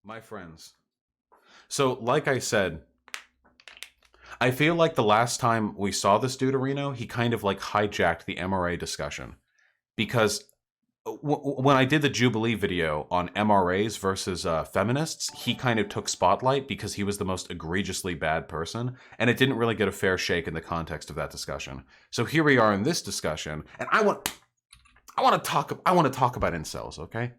My friends. So, like I said, I feel like the last time we saw this dude, Areno, he kind of like hijacked the MRA discussion. Because when I did the Jubilee video on MRAs versus feminists, he kind of took spotlight because he was the most egregiously bad person, and it didn't really get a fair shake in the context of that discussion. So here we are in this discussion, and I want to talk about incels, okay?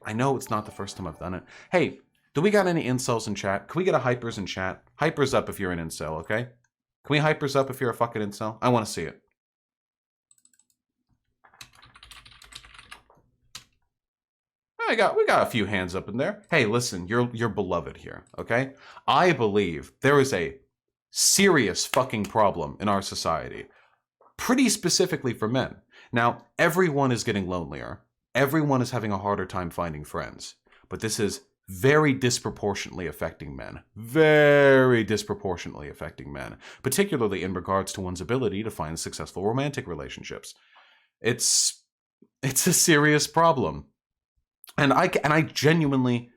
I know it's not the first time I've done it. Hey, do we got any incels in chat? Can we get a hypers in chat? Hypers up if you're an incel, okay? Can we hypers up if you're a fucking incel? I want to see it. We got a few hands up in there. Hey, listen, you're beloved here, okay? I believe there is a serious fucking problem in our society, pretty specifically for men. Now, everyone is getting lonelier. Everyone is having a harder time finding friends. But this is very disproportionately affecting men. Very disproportionately affecting men, particularly in regards to one's ability to find successful romantic relationships. It's a serious problem. And I genuinely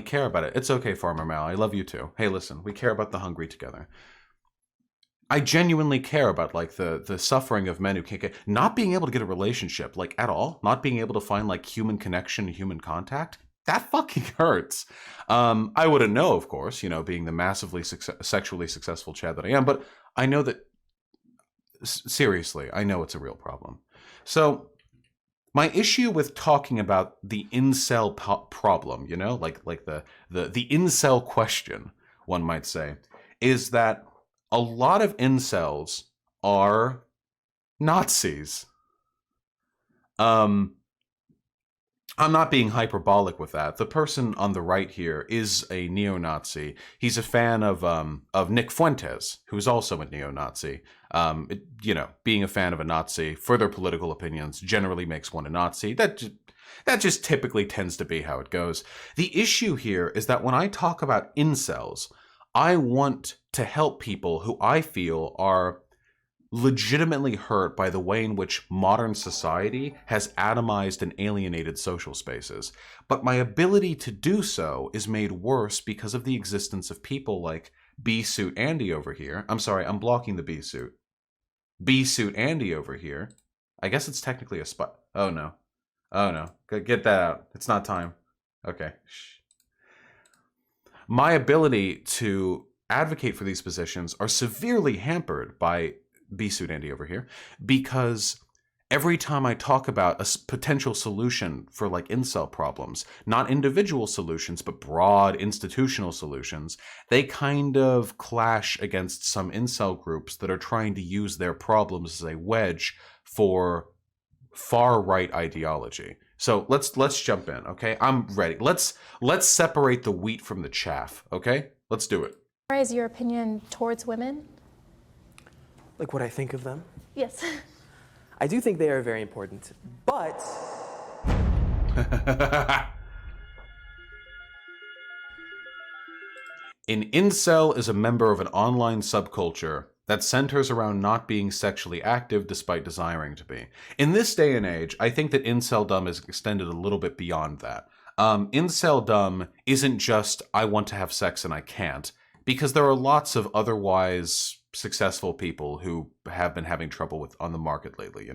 care about it. It's okay, Farmer Mal. I love you too. Hey, listen, we care about the hungry together. I genuinely care about like the suffering of men who can't get, not being able to get a relationship like at all, not being able to find like human connection, human contact. That fucking hurts. I wouldn't know, of course, being the massively sexually successful Chad that I am, but I know that seriously, I know it's a real problem. So my issue with talking about the incel problem, like the incel question, one might say, is that a lot of incels are Nazis. I'm not being hyperbolic with that. The person on the right here is a neo-Nazi. He's a fan of Nick Fuentes, who's also a neo-Nazi. Being a fan of a Nazi for their political opinions generally makes one a Nazi. That just typically tends to be how it goes. The issue here is that when I talk about incels, I want to help people who I feel are legitimately hurt by the way in which modern society has atomized and alienated social spaces. But my ability to do so is made worse because of the existence of people like B-Suit Andy over here. I'm sorry, I'm blocking the B-Suit. B-Suit Andy over here. I guess it's technically a spot. Oh no. Oh no. Get that out. It's not time. Okay. Shh. My ability to advocate for these positions are severely hampered by B-Suit Andy over here, because every time I talk about a potential solution for like incel problems, not individual solutions, but broad institutional solutions, they kind of clash against some incel groups that are trying to use their problems as a wedge for far-right ideology. So let's jump in, okay? I'm ready. Let's separate the wheat from the chaff, okay? Let's do it. What is your opinion towards women? Like what I think of them? Yes. I do think they are very important, but... An incel is a member of an online subculture that centers around not being sexually active despite desiring to be. In this day and age, I think that inceldom is extended a little bit beyond that. Inceldom isn't just, I want to have sex and I can't, because there are lots of otherwise successful people who have been having trouble with on the market lately,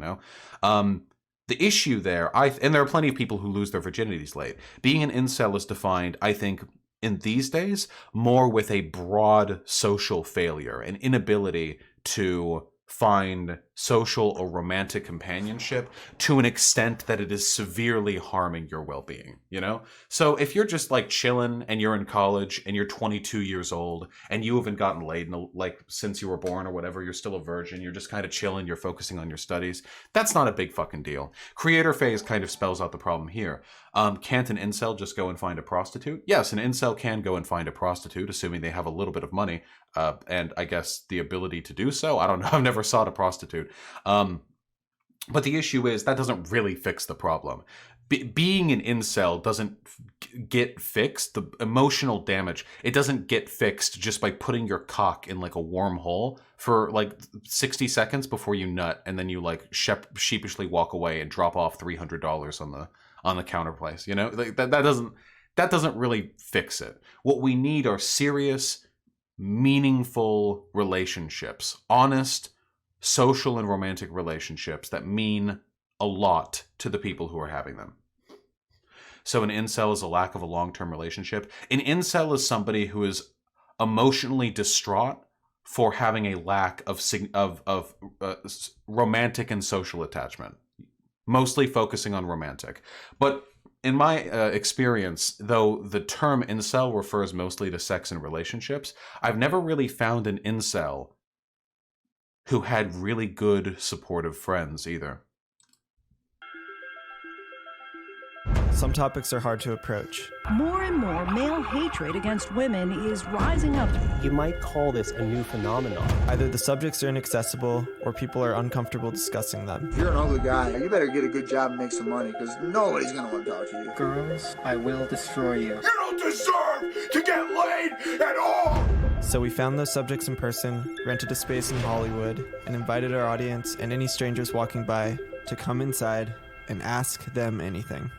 the issue there, and there are plenty of people who lose their virginities late. Being an incel is defined, I think, in these days, more with a broad social failure, an inability to find social or romantic companionship to an extent that it is severely harming your well-being, So if you're just like chilling and you're in college and you're 22 years old and you haven't gotten laid like since you were born or whatever, you're still a virgin, you're just kind of chilling, you're focusing on your studies, that's not a big fucking deal. Creator phase kind of spells out the problem here. Can't an incel just go and find a prostitute? Yes, an incel can go and find a prostitute, assuming they have a little bit of money, and I guess the ability to do so. I don't know. I've never sought a prostitute. But the issue is that doesn't really fix the problem. Being an incel doesn't get fixed. The emotional damage, it doesn't get fixed just by putting your cock in like a warm hole for like 60 seconds before you nut, and then you like sheepishly walk away and drop off $300 on the counter place. Like that doesn't that doesn't really fix it. What we need are serious, meaningful relationships, honest, social and romantic relationships that mean a lot to the people who are having them. So an incel is a lack of a long-term relationship. An incel is somebody who is emotionally distraught for having a lack of romantic and social attachment, mostly focusing on romantic. But in my experience, though the term incel refers mostly to sex and relationships, I've never really found an incel who had really good supportive friends either. Some topics are hard to approach. More and more male hatred against women is rising up. You might call this a new phenomenon. Either the subjects are inaccessible or people are uncomfortable discussing them. If you're an ugly guy, you better get a good job and make some money, because nobody's gonna want to talk to you. Girls, I will destroy you. You don't deserve to get laid at all! So we found those subjects in person, rented a space in Hollywood, and invited our audience and any strangers walking by to come inside and ask them anything.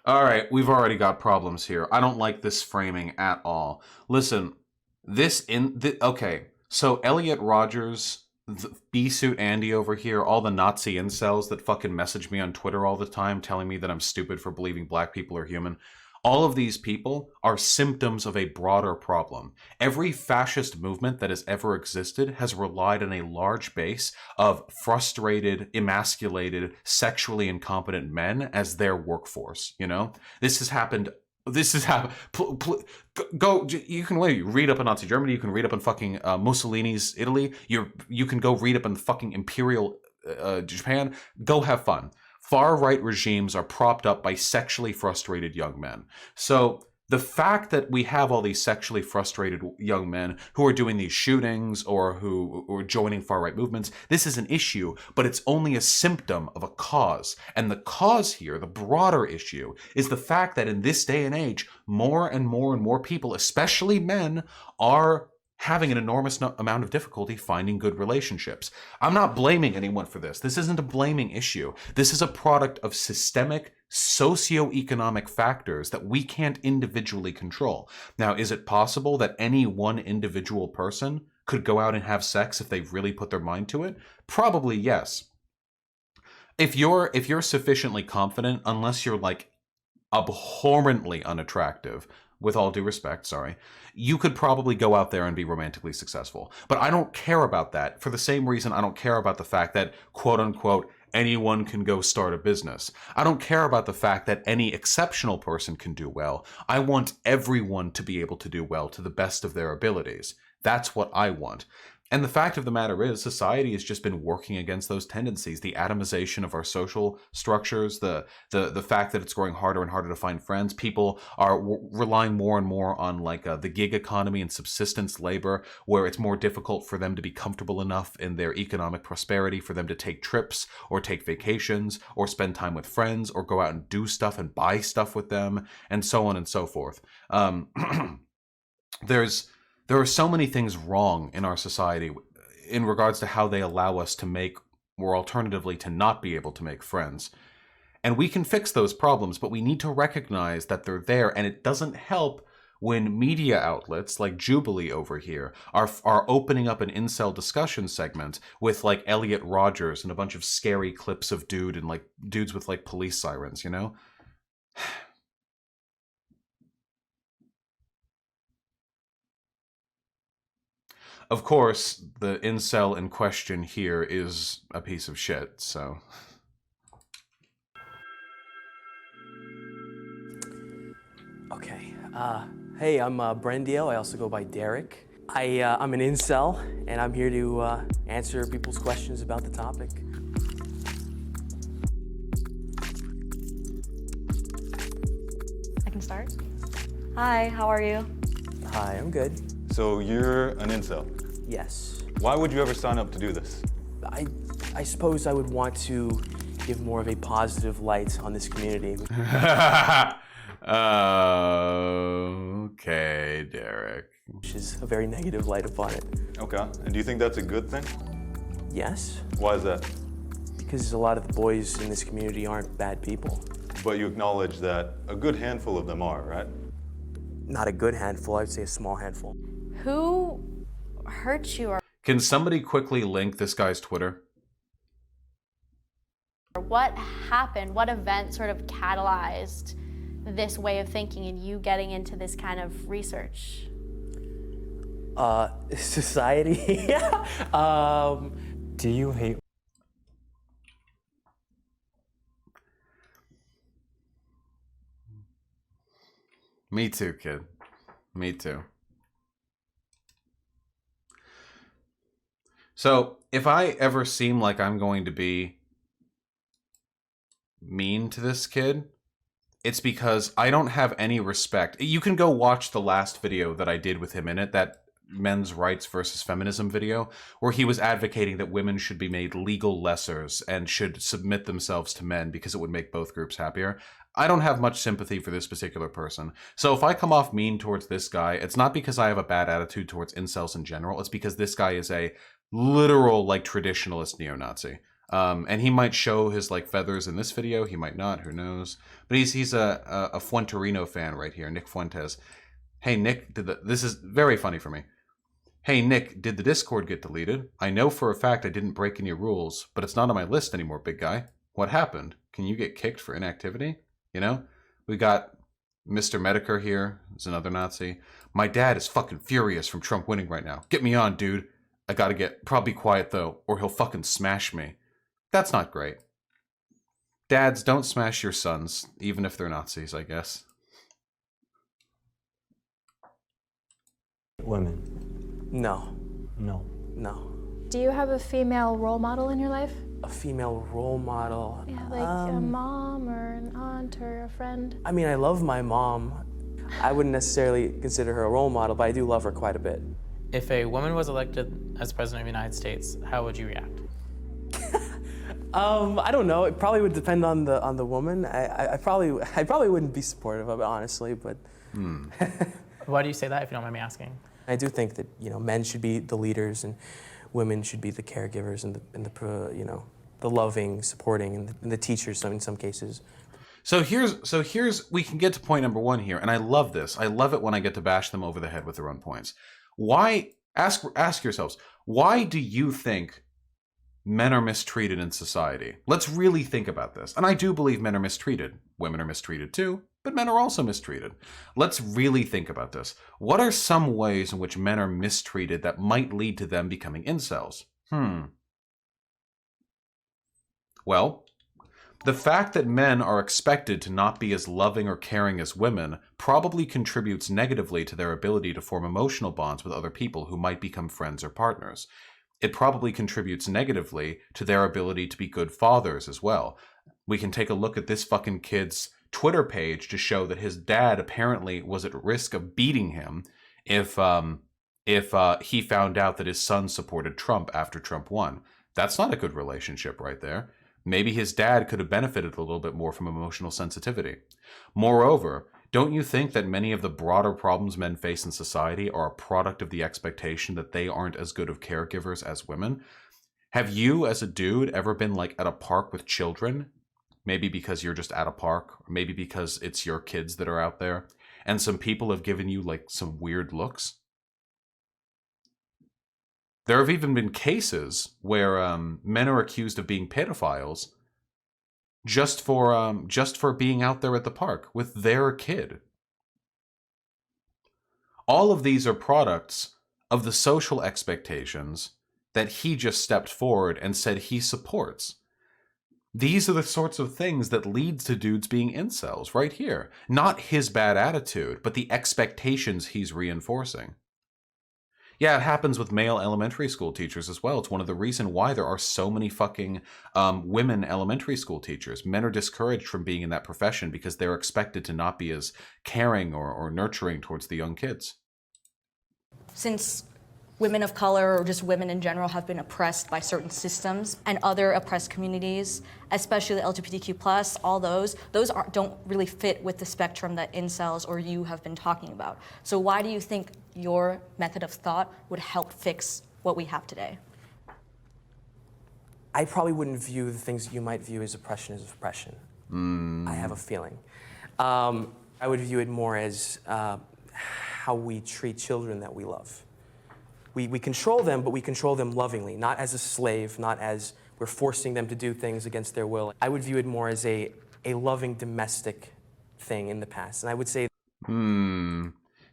All right, we've already got problems here. I don't like this framing at all. Listen, okay, so Elliot Rogers, B-Suit Andy over here, all the Nazi incels that fucking message me on Twitter all the time telling me that I'm stupid for believing black people are human. All of these people are symptoms of a broader problem. Every fascist movement that has ever existed has relied on a large base of frustrated, emasculated, sexually incompetent men as their workforce, you know? This has happened. Go. You can read up on Nazi Germany. You can read up on fucking Mussolini's Italy. You can go read up on fucking Imperial Japan. Go have fun. Far-right regimes are propped up by sexually frustrated young men. So the fact that we have all these sexually frustrated young men who are doing these shootings or who are joining far-right movements, this is an issue, but it's only a symptom of a cause. And the cause here, the broader issue, is the fact that in this day and age, more and more and more people, especially men, are having an enormous amount of difficulty finding good relationships. I'm not blaming anyone for this. This isn't a blaming issue. This is a product of systemic socioeconomic factors that we can't individually control. Now, is it possible that any one individual person could go out and have sex if they really put their mind to it? Probably yes. If you're sufficiently confident, unless you're like abhorrently unattractive, with all due respect, sorry, you could probably go out there and be romantically successful. But I don't care about that for the same reason I don't care about the fact that, quote unquote, anyone can go start a business. I don't care about the fact that any exceptional person can do well. I want everyone to be able to do well to the best of their abilities. That's what I want. And the fact of the matter is, society has just been working against those tendencies. The atomization of our social structures, the fact that it's growing harder and harder to find friends. People are relying more and more on the gig economy and subsistence labor, where it's more difficult for them to be comfortable enough in their economic prosperity for them to take trips or take vacations or spend time with friends or go out and do stuff and buy stuff with them, and so on and so forth. There are so many things wrong in our society in regards to how they allow us to make, or alternatively to not be able to make friends. And we can fix those problems, but we need to recognize that they're there, and it doesn't help when media outlets like Jubilee over here are opening up an incel discussion segment with like Elliot Rogers and a bunch of scary clips of dudes with like police sirens, you know? Of course, the incel in question here is a piece of shit, so... Okay, hey, I'm Brendio. I also go by Derek. I'm an incel, and I'm here to answer people's questions about the topic. I can start. Hi, how are you? Hi, I'm good. So you're an incel? Yes. Why would you ever sign up to do this? I suppose I would want to give more of a positive light on this community. Okay, Derek. Which is a very negative light upon it. Okay, and do you think that's a good thing? Yes. Why is that? Because a lot of the boys in this community aren't bad people. But you acknowledge that a good handful of them are, right? not a good handful, I would say a small handful. Who hurt you, or Can somebody quickly link this guy's Twitter? what happened? What event sort of catalyzed this way of thinking and you getting into this kind of research? Society. Do you hate Me too, kid. Me too. So, if I ever seem like I'm going to be mean to this kid, it's because I don't have any respect. You can go watch the last video that I did with him in it, that men's rights versus feminism video, where he was advocating that women should be made legal lessers and should submit themselves to men because it would make both groups happier. I don't have much sympathy for this particular person. So if I come off mean towards this guy, it's not because I have a bad attitude towards incels in general. It's because this guy is a literal, like, traditionalist neo-Nazi. And he might show his, like, feathers in this video. He might not. Who knows? But he's a Fuenterino fan right here, Nick Fuentes. Hey, Nick, this is very funny for me. Hey, Nick, did the Discord get deleted? I know for a fact I didn't break any rules, but it's not on my list anymore, big guy. What happened? Can you get kicked for inactivity? You know? We got Mr. Medicare here. He's another Nazi. My dad is fucking furious from Trump winning right now. Get me on, dude. I gotta get probably quiet, though, or he'll fucking smash me. That's not great. Dads, don't smash your sons, even if they're Nazis, I guess. women? No, No. no. Do you have a female role model in your life? A female role model. Yeah, like a mom or an aunt or a friend? I mean, I love my mom. I wouldn't necessarily consider her a role model, but I do love her quite a bit. If a woman was elected as president of the United States, how would you react? I don't know. It probably would depend on the woman. I probably wouldn't be supportive of it, honestly, but. Why do you say that, if you don't mind me asking? I do think that, you know, men should be the leaders and women should be the caregivers and the loving, supporting, and the teachers in some cases. So here's we can get to point number one here, and I love this. I love it when I get to bash them over the head with their own points. Why ask yourselves, why do you think men are mistreated in society? Let's really think about this. And I do believe men are mistreated. Women are mistreated too, but men are also mistreated. Let's really think about this. What are some ways in which men are mistreated that might lead to them becoming incels? Well, the fact that men are expected to not be as loving or caring as women probably contributes negatively to their ability to form emotional bonds with other people who might become friends or partners. It probably contributes negatively to their ability to be good fathers as well. We can take a look at this fucking kid's Twitter page to show that his dad apparently was at risk of beating him if he found out that his son supported Trump after Trump won. That's not a good relationship right there. Maybe his dad could have benefited a little bit more from emotional sensitivity. Moreover, don't you think that many of the broader problems men face in society are a product of the expectation that they aren't as good of caregivers as women? Have you, as a dude, ever been like at a park with children? Maybe because you're just at a park, or maybe because it's your kids that are out there, and some people have given you like some weird looks? There have even been cases where men are accused of being pedophiles just for being out there at the park with their kid. All of these are products of the social expectations that he just stepped forward and said he supports. These are the sorts of things that leads to dudes being incels right here. Not his bad attitude, but the expectations he's reinforcing. Yeah, it happens with male elementary school teachers as well. It's one of the reasons why there are so many fucking women elementary school teachers. Men are discouraged from being in that profession because they're expected to not be as caring or nurturing towards the young kids. Since women of color or just women in general have been oppressed by certain systems and other oppressed communities, especially the LGBTQ+, all those don't really fit with the spectrum that incels or you have been talking about. So why do you think your method of thought would help fix what we have today? I probably wouldn't view the things that you might view as oppression. I have a feeling. I would view it more as how we treat children that we love. We control them, but we control them lovingly, not as a slave, not as we're forcing them to do things against their will. I would view it more as a loving domestic thing in the past. And I would say...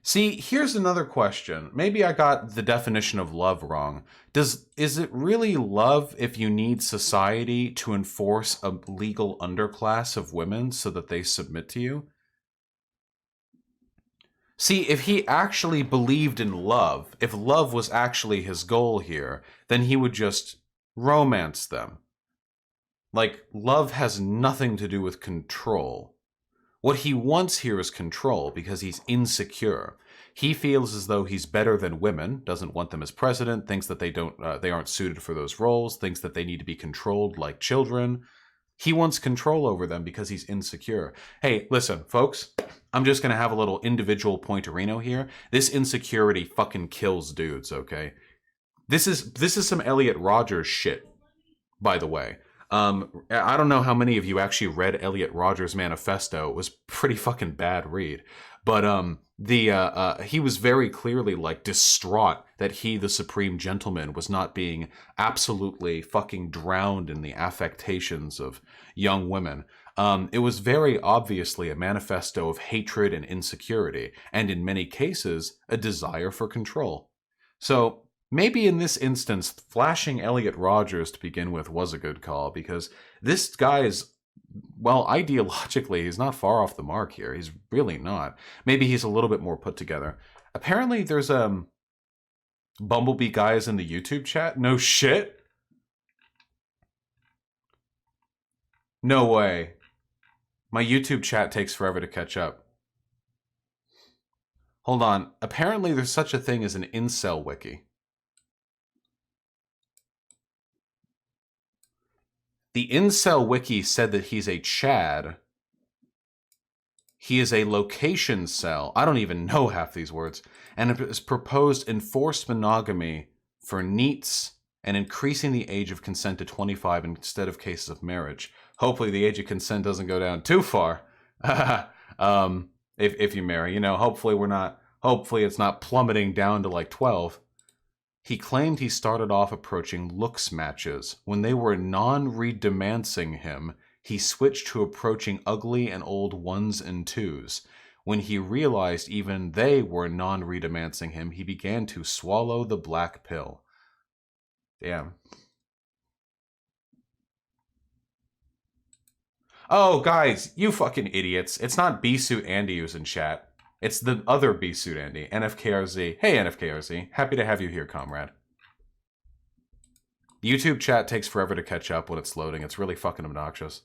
See, here's another question. Maybe I got the definition of love wrong. Is it really love if you need society to enforce a legal underclass of women so that they submit to you? See, if he actually believed in love, if love was actually his goal here, then he would just romance them. Like, love has nothing to do with control. What he wants here is control because he's insecure. He feels as though he's better than women, doesn't want them as president, thinks that they aren't suited for those roles, thinks that they need to be controlled like children. He wants control over them because he's insecure. Hey, listen, folks, I'm just going to have a little individual pointerino here. This insecurity fucking kills dudes, okay? This is some Elliot Rodgers shit, by the way. I don't know how many of you actually read Elliot Rodgers' manifesto. It was pretty fucking bad read. But he was very clearly like distraught that he, the supreme gentleman, was not being absolutely fucking drowned in the affectations of young women. It was very obviously a manifesto of hatred and insecurity, and in many cases, a desire for control. So maybe in this instance, flashing Elliot Rodgers to begin with was a good call, because this guy is, well, ideologically, he's not far off the mark here. He's really not. Maybe he's a little bit more put together. Apparently, there's Bumblebee guys in the YouTube chat. No shit. No way. My YouTube chat takes forever to catch up. Hold on. Apparently, there's such a thing as an Incel wiki. The Incel wiki said that he's a Chad. He is a location cell. I don't even know half these words. And it has proposed enforced monogamy for NEETs and increasing the age of consent to 25 instead of cases of marriage. Hopefully the age of consent doesn't go down too far. If you marry, you know, hopefully it's not plummeting down to like 12. He claimed he started off approaching looks matches. When they were non-redemancing him, he switched to approaching ugly and old ones and twos. When he realized even they were non-redemancing him, he began to swallow the black pill. Damn. Oh, guys, you fucking idiots. It's not B-Suit Andy who's in chat. It's the other B-Suit Andy, NFKRZ. Hey, NFKRZ. Happy to have you here, comrade. YouTube chat takes forever to catch up when it's loading. It's really fucking obnoxious.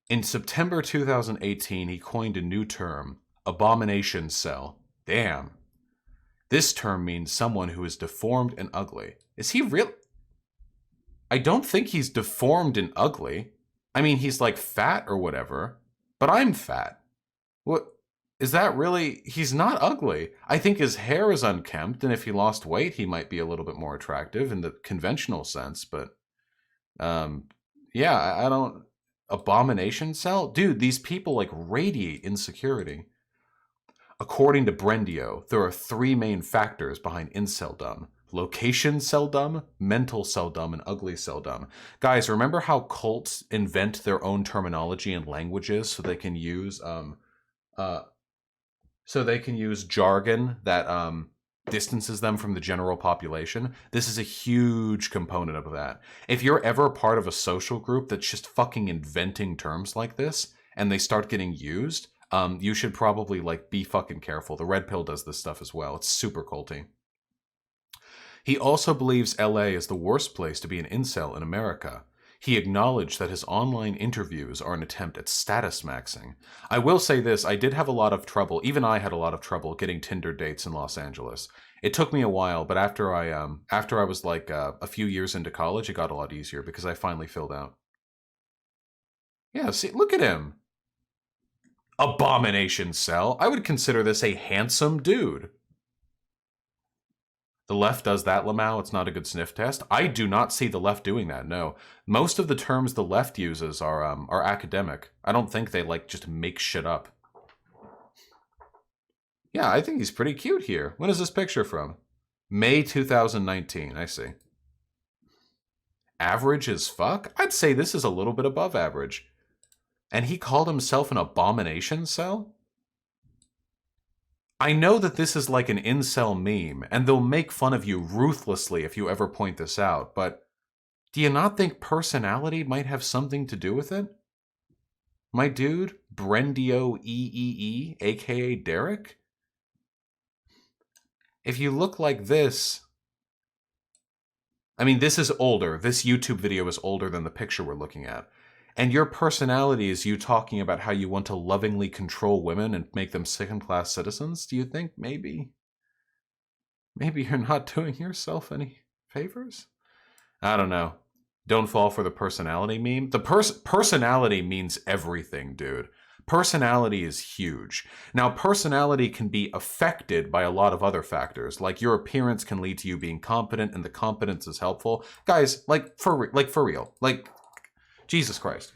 In September 2018, he coined a new term, abomination cell. Damn. This term means someone who is deformed and ugly. Is he real? I don't think he's deformed and ugly. I mean, he's like fat or whatever, but I'm fat. What? Is that really? He's not ugly. I think his hair is unkempt, and if he lost weight, he might be a little bit more attractive in the conventional sense, but yeah, I don't... Abomination cell? Dude, these people like radiate insecurity. According to Brendio, there are 3 main factors behind inceldom. Location celldom, mental celldom, and ugly celldom. Guys, remember how cults invent their own terminology and languages so they can use jargon that distances them from the general population? This is a huge component of that. If you're ever part of a social group that's just fucking inventing terms like this and they start getting used, you should probably like be fucking careful. The Red Pill does this stuff as well. It's super culty. He also believes LA is the worst place to be an incel in America. He acknowledged that his online interviews are an attempt at status maxing. I will say this, I did have a lot of trouble, even I had a lot of trouble getting Tinder dates in Los Angeles. It took me a while, but after I was like a few years into college, it got a lot easier because I finally filled out. Yeah, see, look at him. Abomination cell. I would consider this a handsome dude. The left does that, Lamau. It's not a good sniff test. I do not see the left doing that, no. Most of the terms the left uses are academic. I don't think they, like, just make shit up. Yeah, I think he's pretty cute here. When is this picture from? May 2019, I see. Average as fuck? I'd say this is a little bit above average. And he called himself an abomination cell? I know that this is like an incel meme, and they'll make fun of you ruthlessly if you ever point this out, but do you not think personality might have something to do with it? My dude, Brendio EEE, aka Derek? If you look like this... I mean, this is older. This YouTube video is older than the picture we're looking at. And your personality is you talking about how you want to lovingly control women and make them second-class citizens. Do you think maybe you're not doing yourself any favors? I don't know. Don't fall for the personality meme. The personality means everything, dude. Personality is huge. Now, personality can be affected by a lot of other factors, like your appearance can lead to you being competent, and the competence is helpful. Guys, for real, Jesus Christ.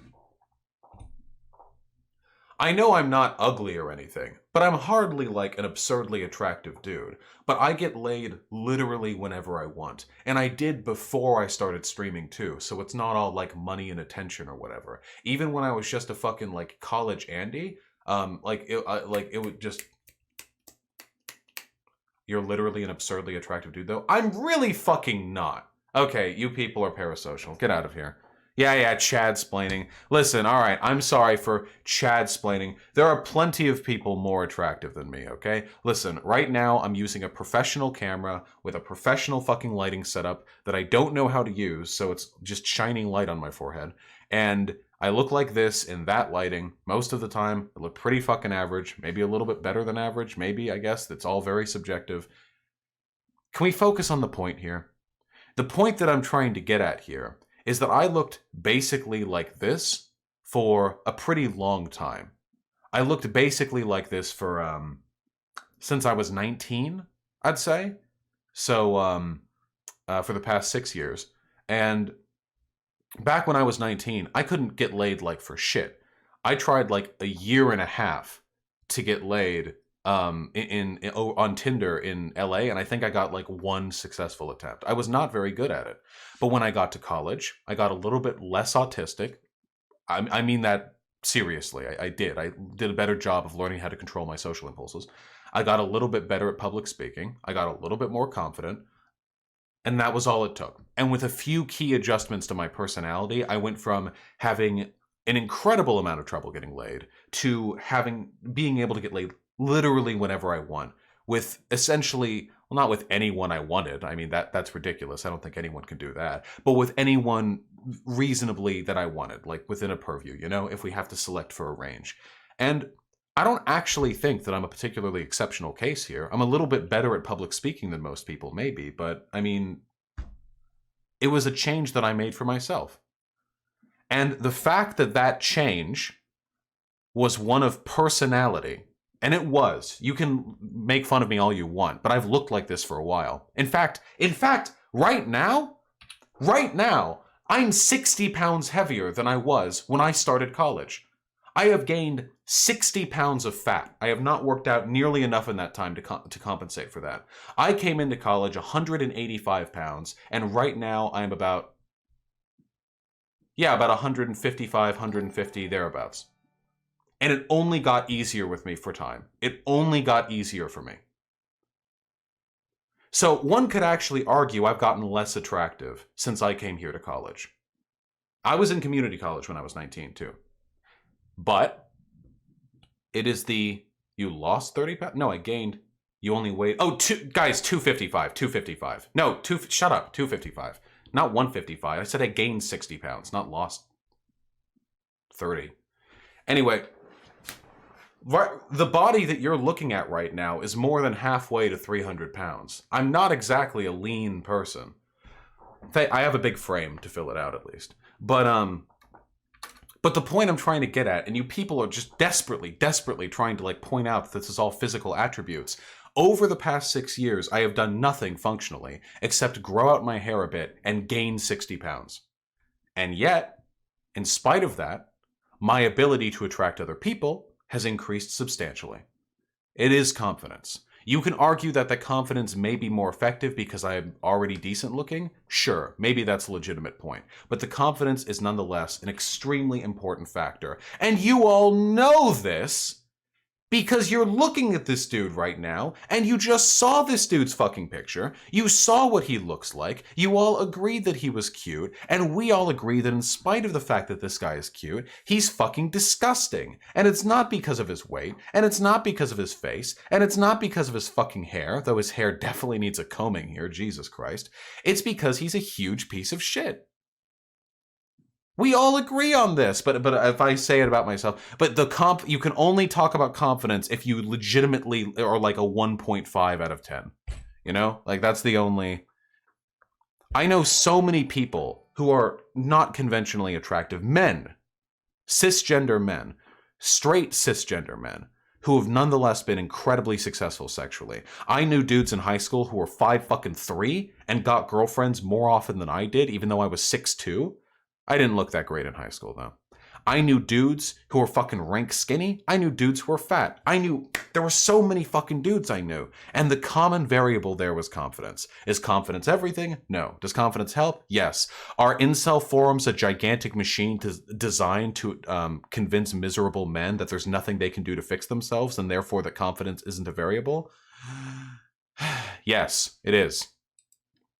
I know I'm not ugly or anything, but I'm hardly like an absurdly attractive dude. But I get laid literally whenever I want. And I did before I started streaming too, so it's not all like money and attention or whatever. Even when I was just a fucking like college Andy, it would just... You're literally an absurdly attractive dude though? I'm really fucking not. Okay, you people are parasocial. Get out of here. Yeah, Chad-splaining. Listen, alright, I'm sorry for Chad-splaining. There are plenty of people more attractive than me, okay? Listen, right now I'm using a professional camera with a professional fucking lighting setup that I don't know how to use, so it's just shining light on my forehead. And I look like this in that lighting most of the time. I look pretty fucking average, maybe a little bit better than average, maybe, I guess. That's all very subjective. Can we focus on the point here? The point that I'm trying to get at here is that I looked basically like this for a pretty long time. I looked basically like this for, since I was 19, I'd say. So, for the past 6 years. And back when I was 19, I couldn't get laid like for shit. I tried like a year and a half to get laid on Tinder in LA, and I think I got like one successful attempt. I was not very good at it. But when I got to college, I got a little bit less autistic. I mean that seriously. I did. I did a better job of learning how to control my social impulses. I got a little bit better at public speaking. I got a little bit more confident. And that was all it took. And with a few key adjustments to my personality, I went from having an incredible amount of trouble getting laid to being able to get laid literally whenever I want, with essentially, well, not with anyone I wanted. I mean, that's ridiculous. I don't think anyone can do that. But with anyone reasonably that I wanted, like within a purview, you know, if we have to select for a range. And I don't actually think that I'm a particularly exceptional case here. I'm a little bit better at public speaking than most people, maybe, but I mean, it was a change that I made for myself. And the fact that that change was one of personality, and it was. You can make fun of me all you want, but I've looked like this for a while. In fact, right now, I'm 60 pounds heavier than I was when I started college. I have gained 60 pounds of fat. I have not worked out nearly enough in that time to compensate for that. I came into college 185 pounds, and right now I'm about 155, 150, thereabouts. And it only got easier with me for time. It only got easier for me. So one could actually argue I've gotten less attractive since I came here to college. I was in community college when I was 19 too. But it is you lost 30 pounds? No, I gained. You only weighed, guys, 255. No, shut up, 255. Not 155. I said I gained 60 pounds, not lost 30. Anyway, the body that you're looking at right now is more than halfway to 300 pounds. I'm not exactly a lean person. I have a big frame to fill it out at least. But the point I'm trying to get at, and you people are just desperately trying to like point out that this is all physical attributes. Over the past 6 years, I have done nothing functionally except grow out my hair a bit and gain 60 pounds. And yet, in spite of that, my ability to attract other people has increased substantially. It is confidence. You can argue that the confidence may be more effective because I'm already decent looking. Sure, maybe that's a legitimate point. But the confidence is nonetheless an extremely important factor. And you all know this because you're looking at this dude right now, and you just saw this dude's fucking picture. You saw what he looks like. You all agreed that he was cute, and we all agree that in spite of the fact that this guy is cute, he's fucking disgusting. And it's not because of his weight, and it's not because of his face, and it's not because of his fucking hair, though his hair definitely needs a combing here, Jesus Christ. It's because he's a huge piece of shit. We all agree on this, but if I say it about myself, but you can only talk about confidence if you legitimately are like a 1.5 out of 10. You know? Like that's the only... I know so many people who are not conventionally attractive men, cisgender men, straight cisgender men, who have nonetheless been incredibly successful sexually. I knew dudes in high school who were 5'3" and got girlfriends more often than I did, even though I was 6'2". I didn't look that great in high school, though. I knew dudes who were fucking rank skinny. I knew dudes who were fat. There were so many fucking dudes I knew. And the common variable there was confidence. Is confidence everything? No. Does confidence help? Yes. Are incel forums a gigantic machine designed to convince miserable men that there's nothing they can do to fix themselves and therefore that confidence isn't a variable? Yes, it is.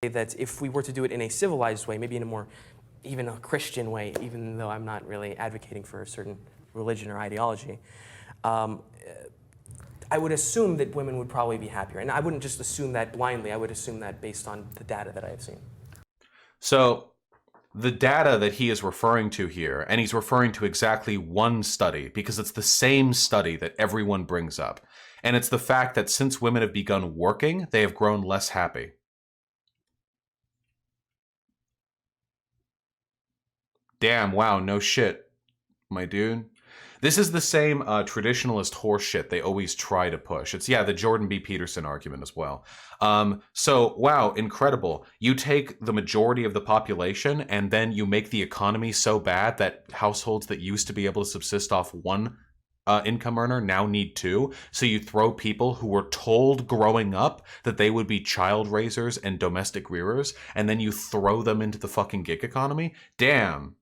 That if we were to do it in a civilized way, maybe in a more even a Christian way, even though I'm not really advocating for a certain religion or ideology, I would assume that women would probably be happier. And I wouldn't just assume that blindly. I would assume that based on the data that I have seen. So the data that he is referring to here, and he's referring to exactly one study because it's the same study that everyone brings up. And it's the fact that since women have begun working, they have grown less happy. Damn, wow, no shit, my dude. This is the same traditionalist horseshit they always try to push. It's, yeah, the Jordan B. Peterson argument as well. So, wow, incredible. You take the majority of the population and then you make the economy so bad that households that used to be able to subsist off one income earner now need two. So you throw people who were told growing up that they would be child raisers and domestic rearers, and then you throw them into the fucking gig economy? Damn.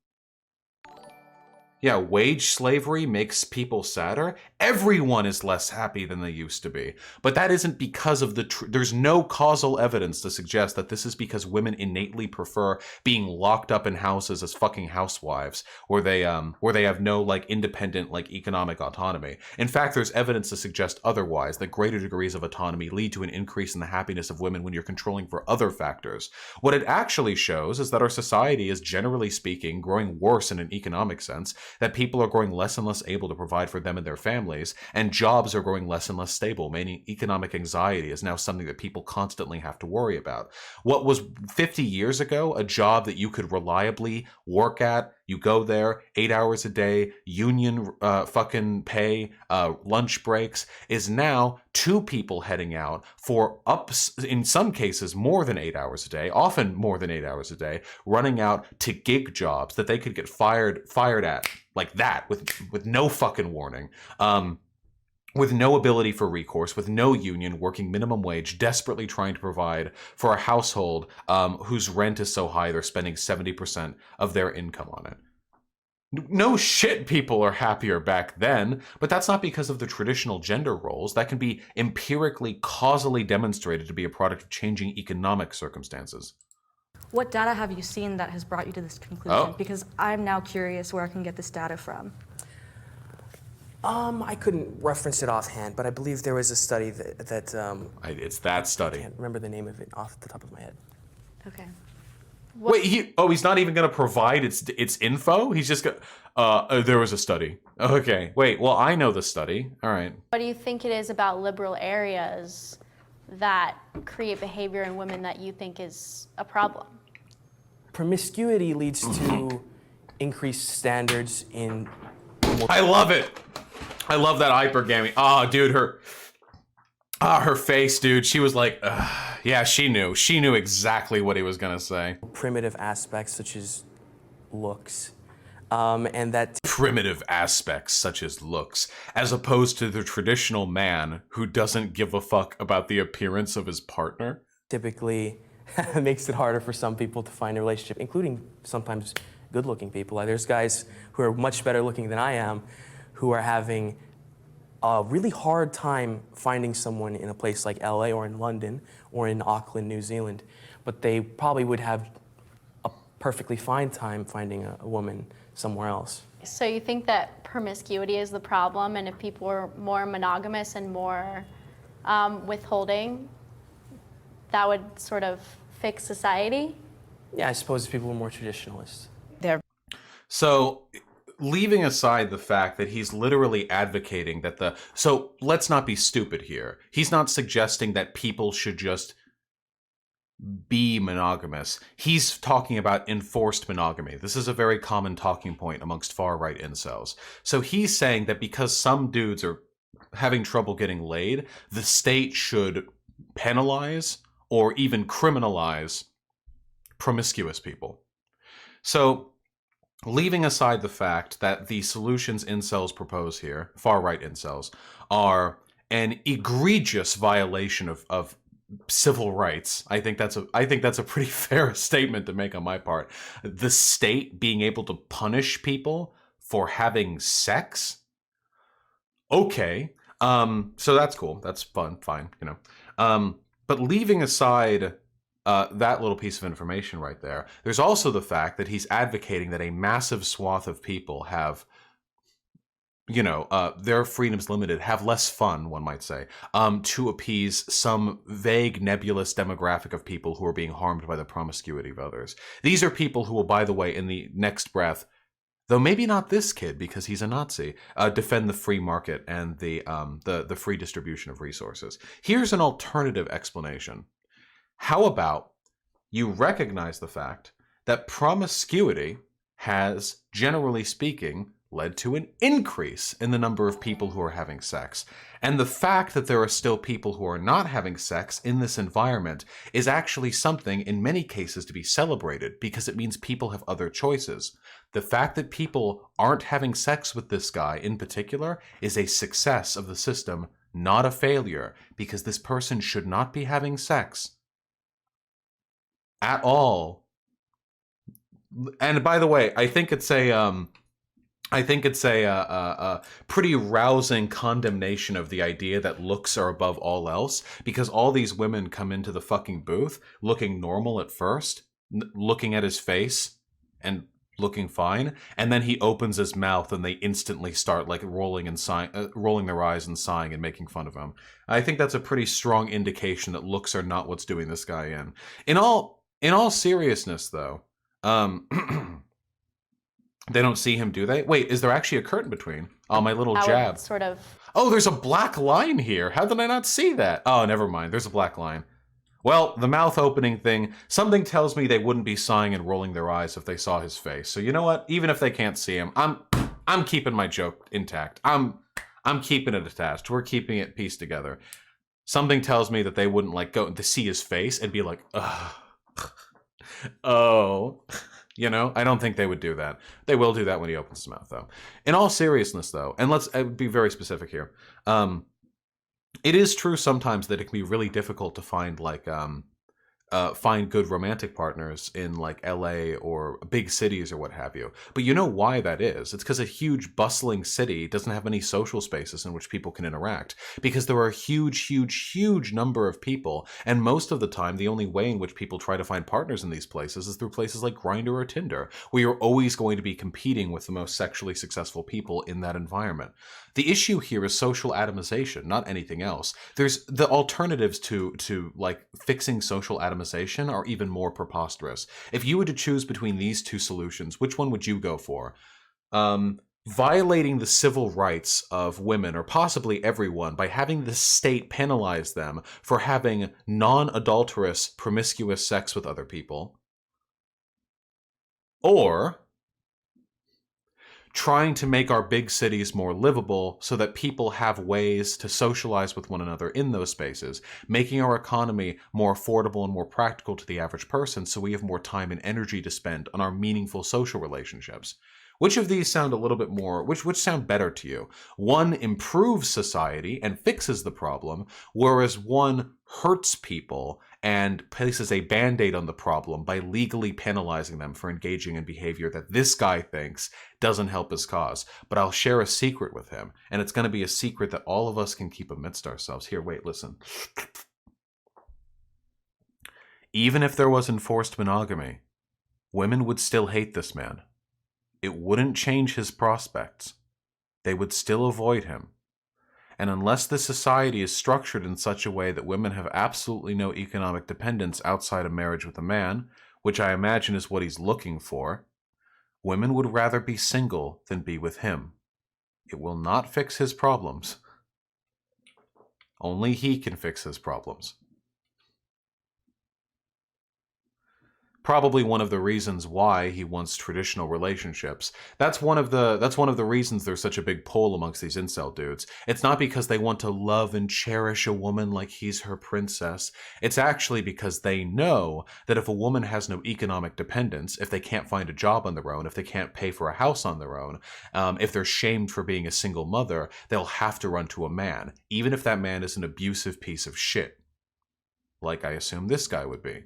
Yeah, wage slavery makes people sadder. Everyone is less happy than they used to be. But that isn't because of there's no causal evidence to suggest that this is because women innately prefer being locked up in houses as fucking housewives, where they have no like independent like economic autonomy. In fact, there's evidence to suggest otherwise, that greater degrees of autonomy lead to an increase in the happiness of women when you're controlling for other factors. What it actually shows is that our society is, generally speaking, growing worse in an economic sense, that people are growing less and less able to provide for them and their families, and jobs are growing less and less stable, meaning economic anxiety is now something that people constantly have to worry about. What was 50 years ago a job that you could reliably work at, you go there 8 hours a day, union fucking pay, lunch breaks, is now two people heading out for in some cases more than 8 hours a day, often more than 8 hours a day, running out to gig jobs that they could get fired at like that with no fucking warning. With no ability for recourse, with no union, working minimum wage, desperately trying to provide for a household whose rent is so high they're spending 70% of their income on it. No shit, people are happier back then, but that's not because of the traditional gender roles. That can be empirically, causally demonstrated to be a product of changing economic circumstances. What data have you seen that has brought you to this conclusion? Oh. Because I'm now curious where I can get this data from. I couldn't reference it offhand, but I believe there was a study it's that study. I can't remember the name of it off the top of my head. Okay. Wait, he's not even going to provide its info? He's just going there was a study. Okay, wait, well, I know the study. All right. What do you think it is about liberal areas that create behavior in women that you think is a problem? Promiscuity leads to increased standards in... I love it. I love that hypergamy. Oh, dude, her face, dude. She was like, yeah, she knew. She knew exactly what he was going to say. Primitive aspects such as looks. and that primitive aspects such as looks, as opposed to the traditional man who doesn't give a fuck about the appearance of his partner. typically makes it harder for some people to find a relationship, including sometimes good-looking people. Like, there's guys who are much better looking than I am who are having a really hard time finding someone in a place like LA or in London or in Auckland, New Zealand, but they probably would have a perfectly fine time finding a woman somewhere else. So you think that promiscuity is the problem, and if people were more monogamous and more withholding, that would sort of fix society? Yeah, I suppose if people were more traditionalist. So, leaving aside the fact that he's literally advocating that so let's not be stupid here. He's not suggesting that people should just be monogamous. He's talking about enforced monogamy. This is a very common talking point amongst far-right incels. So he's saying that because some dudes are having trouble getting laid, the state should penalize or even criminalize promiscuous people. So, leaving aside the fact that the solutions incels propose here, far-right incels, are an egregious violation of civil rights. I think that's a pretty fair statement to make on my part. The state being able to punish people for having sex? Okay. So that's cool. That's fun, fine, you know. But leaving aside that little piece of information right there, there's also the fact that he's advocating that a massive swath of people have, you know, their freedoms limited, have less fun, one might say, to appease some vague, nebulous demographic of people who are being harmed by the promiscuity of others. These are people who will, by the way, in the next breath, though maybe not this kid because he's a Nazi, defend the free market and the free distribution of resources. Here's an alternative explanation. How about you recognize the fact that promiscuity has, generally speaking, led to an increase in the number of people who are having sex. And the fact that there are still people who are not having sex in this environment is actually something, in many cases, to be celebrated because it means people have other choices. The fact that people aren't having sex with this guy in particular is a success of the system, not a failure, because this person should not be having sex at all. And by the way, I think it's a pretty rousing condemnation of the idea that looks are above all else, because all these women come into the fucking booth looking normal at first, looking at his face and looking fine, and then he opens his mouth and they instantly start like rolling their eyes and sighing and making fun of him. I think that's a pretty strong indication that looks are not what's doing this guy in. In all seriousness, though, they don't see him, do they? Wait, is there actually a curtain between? Oh, my little jab. Sort of. Oh, there's a black line here. How did I not see that? Oh, never mind. There's a black line. Well, the mouth opening thing, something tells me they wouldn't be sighing and rolling their eyes if they saw his face. So you know what? Even if they can't see him, I'm keeping my joke intact. I'm keeping it attached. We're keeping it pieced together. Something tells me that they wouldn't like go to see his face and be like, ugh. Oh, you know, I don't think they would do that. They will do that when he opens his mouth, though. In all seriousness, though, and let's be very specific here. It is true sometimes that it can be really difficult to find like find good romantic partners in like LA or big cities or what have you. But you know why that is? It's because a huge bustling city doesn't have any social spaces in which people can interact, because there are a huge number of people, and most of the time the only way in which people try to find partners in these places is through places like Grindr or Tinder, where you're always going to be competing with the most sexually successful people in that environment. The issue here is social atomization, not anything else. There's the alternatives to like fixing social atomization are even more preposterous. If you were to choose between these two solutions, which one would you go for? Violating the civil rights of women, or possibly everyone, by having the state penalize them for having non-adulterous, promiscuous sex with other people, or trying to make our big cities more livable so that people have ways to socialize with one another in those spaces, making our economy more affordable and more practical to the average person so we have more time and energy to spend on our meaningful social relationships. Which of these sound a little bit more, which sound better to you? One improves society and fixes the problem, whereas one hurts people and places a band-aid on the problem by legally penalizing them for engaging in behavior that this guy thinks doesn't help his cause. But I'll share a secret with him, and it's going to be a secret that all of us can keep amidst ourselves. Here, wait, listen. Even if there was enforced monogamy, women would still hate this man. It wouldn't change his prospects. They would still avoid him. And unless the society is structured in such a way that women have absolutely no economic dependence outside of marriage with a man, which I imagine is what he's looking for, women would rather be single than be with him. It will not fix his problems. Only he can fix his problems. Probably one of the reasons why he wants traditional relationships. That's one of the reasons there's such a big pull amongst these incel dudes. It's not because they want to love and cherish a woman like he's her princess. It's actually because they know that if a woman has no economic dependence, if they can't find a job on their own, if they can't pay for a house on their own, if they're shamed for being a single mother, they'll have to run to a man, even if that man is an abusive piece of shit. Like I assume this guy would be.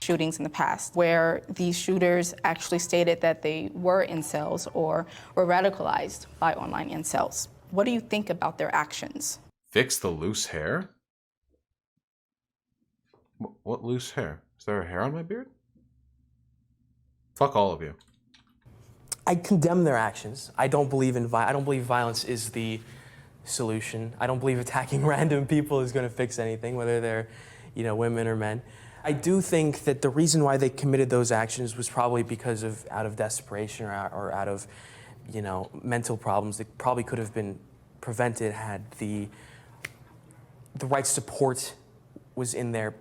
Shootings in the past where these shooters actually stated that they were incels or were radicalized by online incels. What do you think about their actions? Fix the loose hair? What loose hair? Is there a hair on my beard? Fuck all of you. I condemn their actions. I don't believe violence is the solution. I don't believe attacking random people is going to fix anything, whether they're, women or men. I do think that the reason why they committed those actions was probably because of out of desperation or out of, mental problems that probably could have been prevented had the right support was in their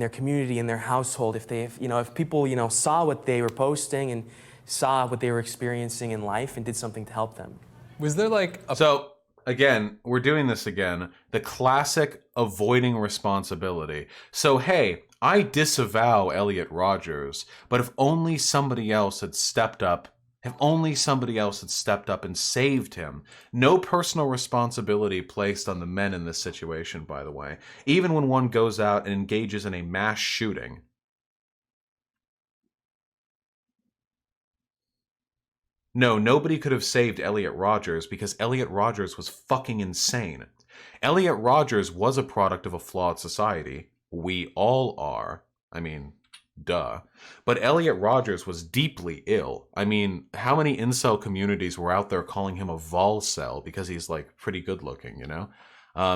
community, in their household. If people saw what they were posting and saw what they were experiencing in life and did something to help them. Was there like a... So again, we're doing this again. The classic avoiding responsibility. So hey, I disavow Elliot Rodgers, but if only somebody else had stepped up, and saved him. No personal responsibility placed on the men in this situation, by the way. Even when one goes out and engages in a mass shooting. No, nobody could have saved Elliot Rodgers because Elliot Rodgers was fucking insane. Elliot Rodgers was a product of a flawed society. We all are. I mean, duh. But Elliot Rodgers was deeply ill. I mean, how many incel communities were out there calling him a volcel because he's, like, pretty good looking,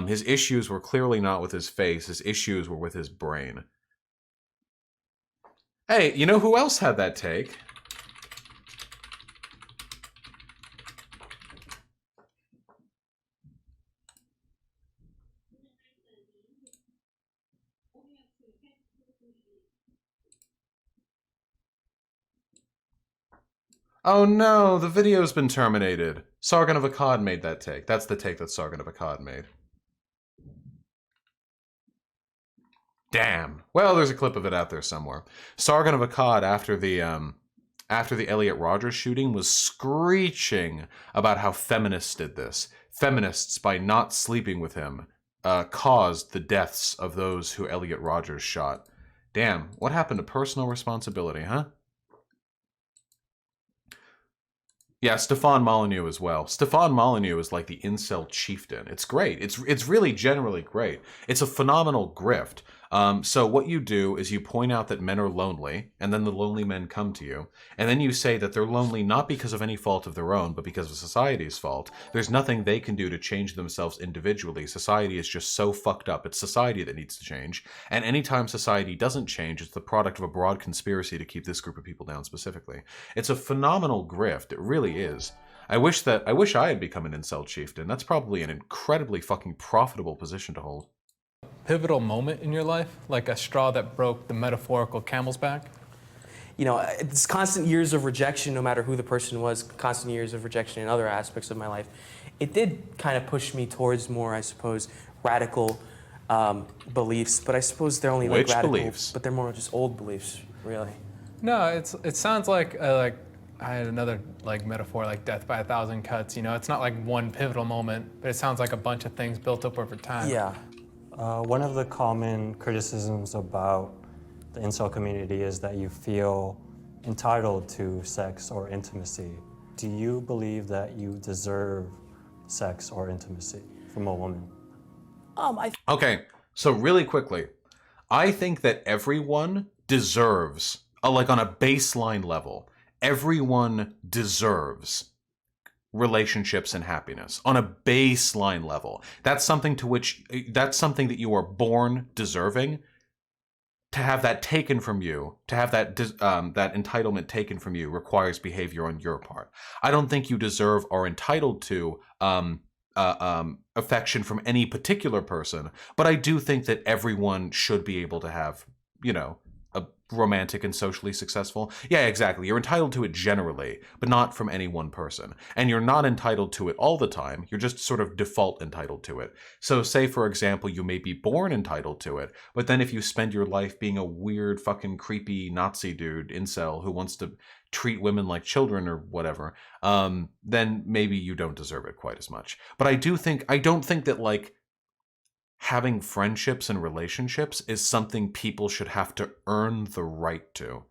His issues were clearly not with his face. His issues were with his brain. Hey, you know who else had that take? Oh no, the video's been terminated. Sargon of Akkad made that take. That's the take that Sargon of Akkad made. Damn. Well, there's a clip of it out there somewhere. Sargon of Akkad, after the Elliot Rodgers shooting, was screeching about how feminists did this. Feminists, by not sleeping with him, caused the deaths of those who Elliot Rodgers shot. Damn, what happened to personal responsibility, huh? Yeah, Stefan Molyneux as well. Stefan Molyneux is like the incel chieftain. It's great. It's really generally great. It's a phenomenal grift. So what you do is you point out that men are lonely, and then the lonely men come to you, and then you say that they're lonely not because of any fault of their own, but because of society's fault. There's nothing they can do to change themselves individually. Society is just so fucked up. It's society that needs to change. And anytime society doesn't change, it's the product of a broad conspiracy to keep this group of people down specifically. It's a phenomenal grift. It really is. I wish I had become an incel chieftain. That's probably an incredibly fucking profitable position to hold. Pivotal moment in your life, like a straw that broke the metaphorical camel's back? It's constant years of rejection, no matter who the person was, constant years of rejection in other aspects of my life. It did kind of push me towards more, I suppose, radical beliefs, but I suppose they're only like radical, beliefs? But they're more just old beliefs, really. No, it sounds like I had another metaphor like death by a thousand cuts. You know, it's not like one pivotal moment, but it sounds like a bunch of things built up over time. Yeah. One of the common criticisms about the incel community is that you feel entitled to sex or intimacy. Do you believe that you deserve sex or intimacy from a woman? Okay, so really quickly, I think that everyone deserves, like on a baseline level, everyone deserves relationships and happiness on a baseline level. That's something that you are born deserving. To have that taken from you, to have that that entitlement taken from you, requires behavior on your part. I don't think you deserve or entitled to affection from any particular person, but I do think that everyone should be able to have, you know, a romantic and socially successful. Yeah, exactly. You're entitled to it generally, but not from any one person. And you're not entitled to it all the time. You're just sort of default entitled to it. So say, for example, you may be born entitled to it, but then if you spend your life being a weird fucking creepy Nazi dude, incel, who wants to treat women like children or whatever, then maybe you don't deserve it quite as much. But I don't think that like having friendships and relationships is something people should have to earn the right to.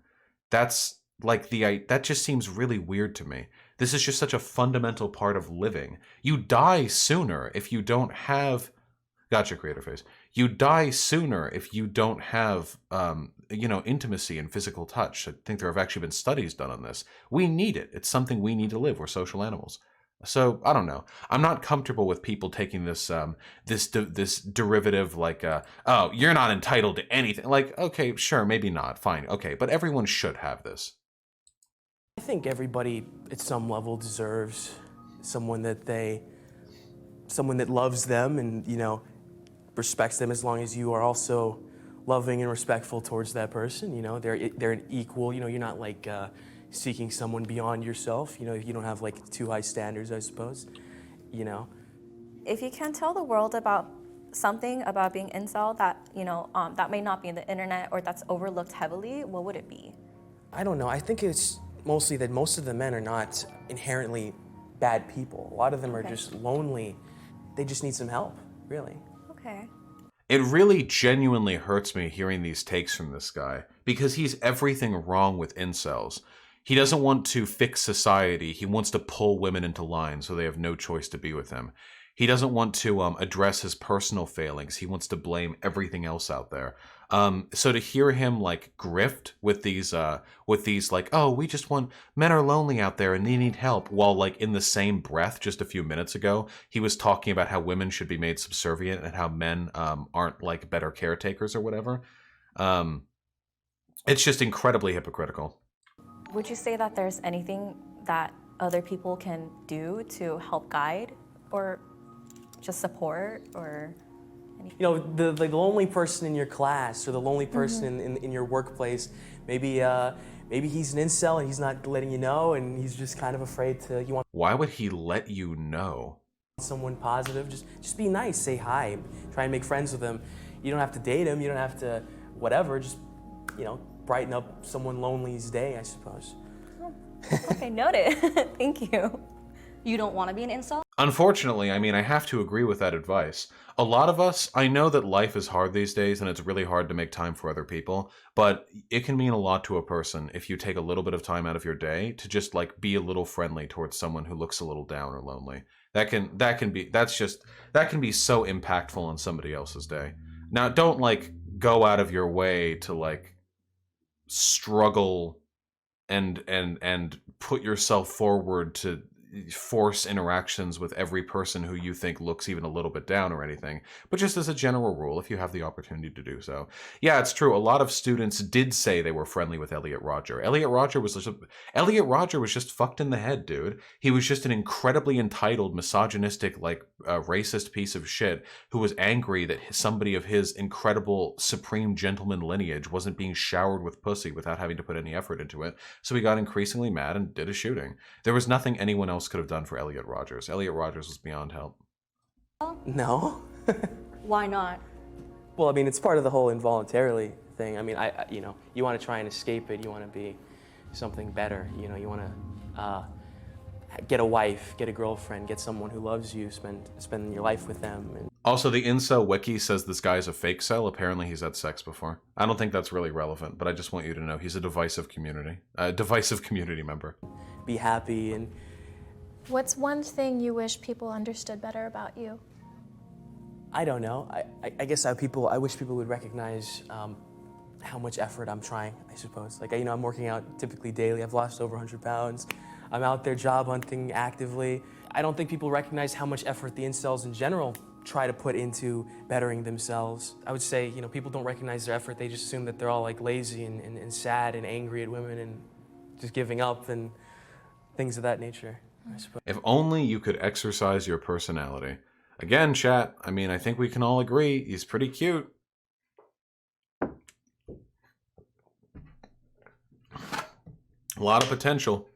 That's like that just seems really weird to me. This is just such a fundamental part of living. You die sooner if you don't have, gotcha, creator face. You die sooner if you don't have, intimacy and physical touch. I think there have actually been studies done on this. We need it. It's something we need to live. We're social animals. So I don't know. I'm not comfortable with people taking this this derivative like, oh, you're not entitled to anything. Like, okay, sure, maybe not, fine, okay, but everyone should have this. I think everybody at some level deserves someone that loves them and, you know, respects them, as long as you are also loving and respectful towards that person. You know, they're an equal. You know, you're not like seeking someone beyond yourself. You know, you don't have like too high standards, I suppose. You know. If you can tell the world about something about being incel that, you know, that may not be in the internet or that's overlooked heavily, what would it be? I don't know. I think it's mostly that most of the men are not inherently bad people. A lot of them are just lonely. They just need some help, really. Okay. It really genuinely hurts me hearing these takes from this guy, because he's everything wrong with incels. He doesn't want to fix society. He wants to pull women into line so they have no choice to be with him. He doesn't want to address his personal failings. He wants to blame everything else out there. So to hear him like grift with these like, oh, we just want, men are lonely out there and they need help, while like in the same breath just a few minutes ago he was talking about how women should be made subservient and how men aren't like better caretakers or whatever. It's just incredibly hypocritical. Would you say that there's anything that other people can do to help guide or just support or anything? You know, the lonely person in your class or the lonely person in your workplace, maybe he's an incel and he's not letting you know, and he's just kind of afraid to. Why would he let you know? Someone positive, just be nice, say hi, try and make friends with him. You don't have to date him, you don't have to whatever, just, you know, brighten up someone lonely's day, I suppose. Okay, noted. Thank you. You don't want to be an incel? Unfortunately, I mean, I have to agree with that advice. A lot of us, I know that life is hard these days and it's really hard to make time for other people, but it can mean a lot to a person if you take a little bit of time out of your day to just like be a little friendly towards someone who looks a little down or lonely. That can be so impactful on somebody else's day. Now, don't like go out of your way to like struggle and put yourself forward to force interactions with every person who you think looks even a little bit down or anything, but just as a general rule, if you have the opportunity to do so. Yeah, it's true. A lot of students did say they were friendly with Elliot Rodger. Elliot Rodger was just fucked in the head, dude. He was just an incredibly entitled, misogynistic, like racist piece of shit who was angry that somebody of his incredible supreme gentleman lineage wasn't being showered with pussy without having to put any effort into it. So he got increasingly mad and did a shooting. There was nothing anyone else could have done for Elliot Rodgers. Elliot Rodgers was beyond help. No. Why not? Well, I mean, it's part of the whole involuntarily thing. I mean, you know, you want to try and escape it. You want to be something better. You know, you want to get a wife, get a girlfriend, get someone who loves you, spend your life with them. And Also, the incel wiki says this guy's a fake cell. Apparently, he's had sex before. I don't think that's really relevant, but I just want you to know he's a divisive community member. Be happy. And what's one thing you wish people understood better about you? I don't know. I guess I wish people would recognize how much effort I'm trying, I suppose. Like, you know, I'm working out typically daily. I've lost over 100 pounds. I'm out there job hunting actively. I don't think people recognize how much effort the incels in general try to put into bettering themselves. I would say, you know, people don't recognize their effort. They just assume that they're all like lazy and sad and angry at women and just giving up and things of that nature, I suppose. If only you could exercise your personality. Again, chat, I mean, I think we can all agree he's pretty cute. A lot of potential.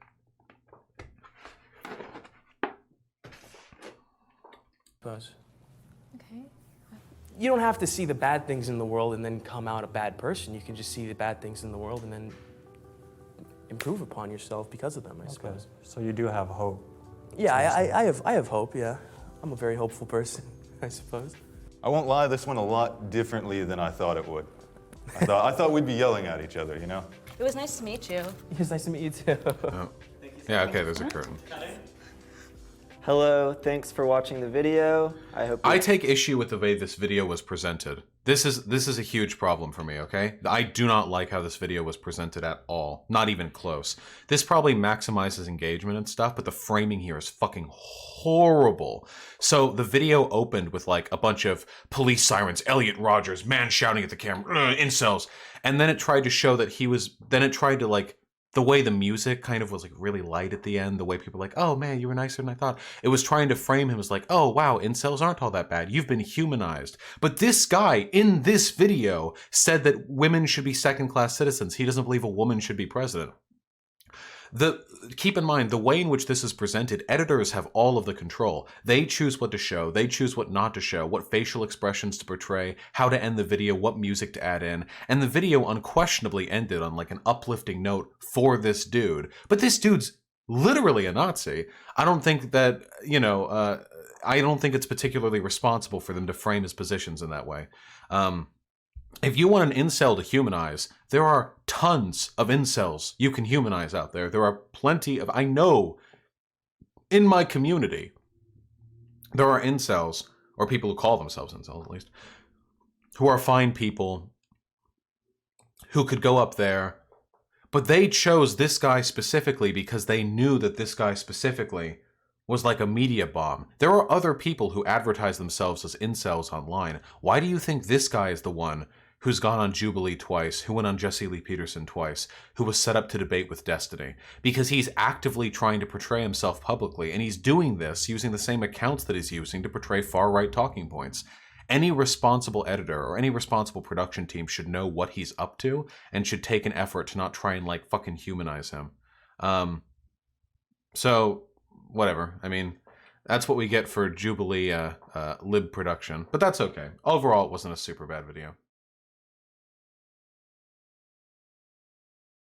Suppose. Okay. You don't have to see the bad things in the world and then come out a bad person. You can just see the bad things in the world and then improve upon yourself because of them, I suppose. So you do have hope. Yeah, I have hope, yeah. I'm a very hopeful person, I suppose. I won't lie, this went a lot differently than I thought it would. I thought we'd be yelling at each other, you know? It was nice to meet you. It was nice to meet you too. Oh. Yeah, okay, there's a curtain. Hello, thanks for watching the video. I take issue with the way this video was presented. This is a huge problem for me, okay? I do not like how this video was presented at all. Not even close. This probably maximizes engagement and stuff, but the framing here is fucking horrible. So the video opened with like a bunch of police sirens, Elliot Rogers, man shouting at the camera, incels. And then it tried to show that the way the music kind of was like really light at the end, the way people were like, oh man, you were nicer than I thought. It was trying to frame him as like, oh wow, incels aren't all that bad. You've been humanized. But this guy in this video said that women should be second-class citizens. He doesn't believe a woman should be president. Keep in mind, the way in which this is presented, editors have all of the control. They choose what to show, they choose what not to show, what facial expressions to portray, how to end the video, what music to add in, and the video unquestionably ended on like an uplifting note for this dude. But this dude's literally a Nazi. I don't think that, you know, I don't think it's particularly responsible for them to frame his positions in that way. If you want an incel to humanize, there are tons of incels you can humanize out there. There are plenty of, I know, in my community, there are incels, or people who call themselves incels at least, who are fine people, who could go up there, but they chose this guy specifically because they knew that this guy specifically was like a media bomb. There are other people who advertise themselves as incels online. Why do you think this guy is the one who's gone on Jubilee twice, who went on Jesse Lee Peterson twice, who was set up to debate with Destiny? Because he's actively trying to portray himself publicly, and he's doing this using the same accounts that he's using to portray far-right talking points. Any responsible editor or any responsible production team should know what he's up to and should take an effort to not try and like fucking humanize him. So whatever. I mean, that's what we get for Jubilee lib production, but that's okay. Overall, it wasn't a super bad video.